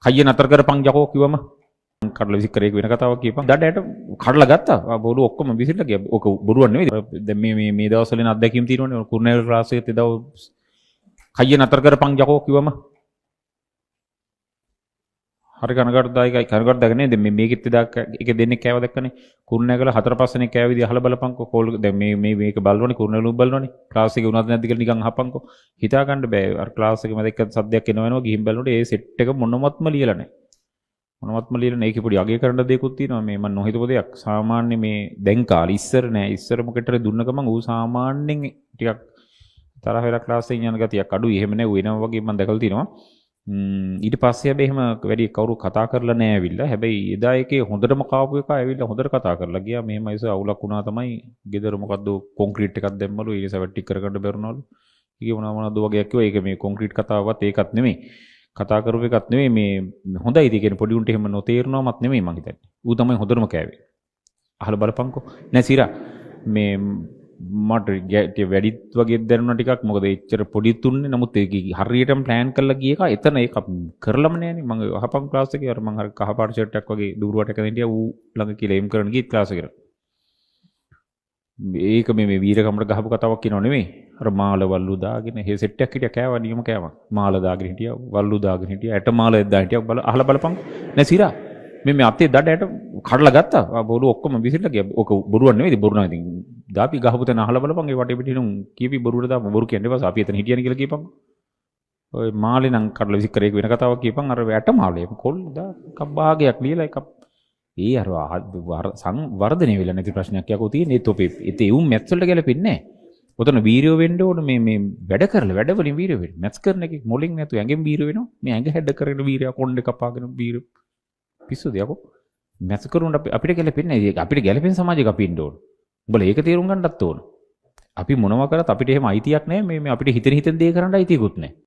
කයිය නතර කරපන් යකෝ කිව්වම කඩලා විසික් කරේ වෙන කතාවක් කියපන්. දඩයට කඩලා ගත්තා. බොරු ඔක්කොම විසිරලා ගියා. ඔක බොරුවක් නෙවෙයි. දැන් මේ දවස්වල එන අත්දැකීම් තියෙනවනේ. කුරුණෑගල ක්ලාස් එකේ එදා කයිය නතර කරපන් යකෝ කිව්වම හරි කනගාටුදායකයි. කනගාටුදායක නේ. දැන් මේකෙත් එදා එක දෙන්නෙක් කෑව දැක්කනේ. කුරුණෑගල 4-5 දෙනෙක් කෑව විදිහ අහලා බලපන්කෝ. කෝල් දැන් මේක බලනවනේ කුරුණෑගල බලනවනේ. ක්ලාස් එකේ උනත් නැද්ද කියලා නිකන් අහපන්කෝ. හිතා ගන්න බෑ. අර ක්ලාස් එකේ මම දැක්ක සද්දයක් එනවා ගිහින් බලනකොට ඒ සෙට් එක මොනවත්ම ලියලා නැහැ. මොනවත්ම ලියලා නැහැ. ඒකේ පොඩි අගය කරන්න දෙයක්ත් තියෙනවා. මේ මම නොහිතපු දෙයක්. සාමාන්‍ය මේ දැන් කාලේ ඉස්සර නෑ. ඉස්සර මොකටද දුන්න ගමන් ඌ සාමාන්‍යයෙන් ටිකක් තරහ වෙලා ක්ලාස් එකෙන් යන ගතියක් අඩුයි. එහෙම නෑ. ඌ එනවා වගේ මම දැකලා තියෙනවා. ඊට පස්සේ හැබැයි එහෙම වැඩි කවුරු කතා කරලා නෑ ඇවිල්ලා. හැබැයි එදා එකේ හොඳටම කාපු එක ඇවිල්ලා හොඳට කතා කරලා ගියා. මෙහෙමයි සර් අවුලක් වුණා තමයි. ගෙදර මොකද්ද කොන්ක්‍රීට් එකක් දැම්මලු. ඊට පස්සේ ටික කරගන්න බැරුණලු. ඊගේ මොනවද වගේ කිව්වා. ඒක මේ කොන්ක්‍රීට් කතාවවත් ඒකත් නෙමෙයි. කතා කරපු එකත් නෙමෙයි. මේ හොඳයි ඉතින් කියන්නේ පොඩි උන්ට එහෙම නොතේරනවමත් නෙමෙයි මං හිතන්නේ. ඌ තමයි හොඳටම කෑවේ. අහලා බලපන්කෝ. නෑ සිරා මේ මට වැඩිත් වගේ දැනුණා ටිකක්. මොකද එච්චර පොඩි තුන්නේ. නමුත් ඒක හරියටම ප්ලෑන් කරලා ගිය එක. එතන ඒක කරලම නෑනේ. මම අහපන් ක්ලාස් එකේ අර මං හරි කහපාට ෂර්ට් එකක් වගේ දුරුවට එකකින් හිටියා. ඌ ළඟ කියලා එම් කරන්න ගිහිත් ක්ලාස් එකට. ඒක මේ වීරකමට ගහපු කතාවක් කියනව නෙමෙයි. අර මාළ වල්ලු දාගෙන හේ සෙට් එකක් හිටියා කෑවා නියම කෑවා. මාළ දාගෙන හිටියා වල්ලු දාගෙන හිටියා ඇට මාළ එද්දා හිටියා බල අහලා බලපන්. නෑ සිරා මේ අතේ දඩයට කඩලා ගත්තා. බොරු ඔක්කොම විසිරලා ගියා. ඔක බොරුවක් නෙවෙයි බොරු නෑ ඉතින්. දාපි ගහපු තැන අහලා බලපන්. ඒ වටේ පිටිනුම් කීපි බොරුවට දාපන්. බොරු කියන්නේ ඊපස්සේ අපි එතන හිටියනේ කියලා කියපන්. ඔය මාළේ නම් කඩලා විසික් කරේ වෙන කතාවක් කියපන්. අර ඇට මාළේ කොල් දා එකක් භාගයක් ලියලා එකක් ඒ අර වර්ධනය වෙලා නැති ප්‍රශ්නයක් යකෝ තියෙන. ඒත් ඔපේ ඒත් ඒ උන් මැත්ස් වලට ගැලපෙන්නේ නැහැ. ඔතන වීරියෝ වෙන්න ඕන මේ වැඩ කරලා වැඩ වලින් වීරියෝ වෙන්න. මැත්ස් කරන එකේ මොලින් නැතු ඇඟෙන් වීරියෝ වෙනවා. මේ ඇඟ හැඩ කරගෙන වීරියෝ කොණ්ඩේ කපාගෙන වීරියෝ පිස්සුද යකෝ. මැත්ස් කරුණ අපිට ගැලපෙන්නේ නැහැ. අපිට ගැලපෙන සමාජයක අපි ඉන්න ඕන. උඹලා ඒක තේරුම් ගන්නත් ඕන. අපි මොනවා කරත් අපිට එහෙම අයිතියක් නැහැ. මේ අපිට හිතෙන දේ කරන්න අයිතියකුත් නැහැ.